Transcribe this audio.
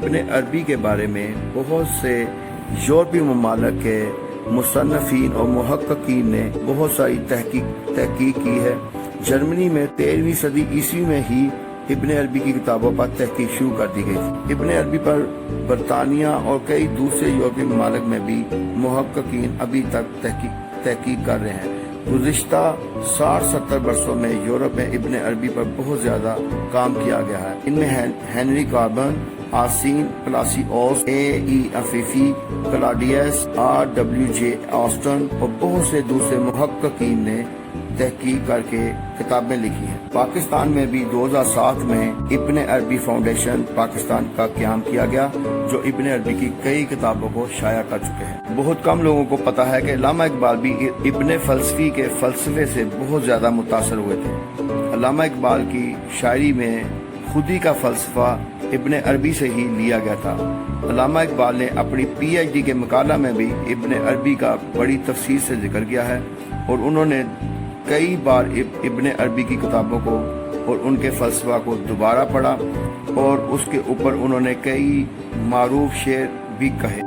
ابن عربی کے بارے میں بہت سے یورپی ممالک کے مصنفین اور محققین نے بہت ساری تحقیق کی ہے۔ جرمنی میں 13ویں صدی عیسوی میں ہی ابن عربی کی کتابوں پر تحقیق شروع کر دی گئی تھی۔ ابن عربی پر برطانیہ اور کئی دوسرے یورپی ممالک میں بھی محققین ابھی تک تحقیق کر رہے ہیں۔ گزشتہ 60-70 برسوں میں یورپ میں ابن عربی پر بہت زیادہ کام کیا گیا ہے۔ ان میں ہنری کاربن، آسین پلاسیوس، اے عفیفی، کلاڈیس، RWJ آسٹن اور بہت سے دوسرے محققین نے تحقیق کر کے کتابیں لکھی ہیں۔ پاکستان میں بھی 2007 میں ابن عربی فاؤنڈیشن پاکستان کا قیام کیا گیا، جو ابن عربی کی کئی کتابوں کو شائع کر چکے ہیں۔ بہت کم لوگوں کو پتا ہے کہ علامہ اقبال بھی ابن فلسفی کے فلسفے سے بہت زیادہ متاثر ہوئے تھے۔ علامہ اقبال کی شاعری میں خودی کا فلسفہ ابن عربی سے ہی لیا گیا تھا۔ علامہ اقبال نے اپنی PhD کے مقالہ میں بھی ابن عربی کا بڑی تفصیل سے ذکر کیا ہے، اور انہوں نے کئی بار ابن عربی کی کتابوں کو اور ان کے فلسفہ کو دوبارہ پڑھا، اور اس کے اوپر انہوں نے کئی معروف شعر بھی کہے۔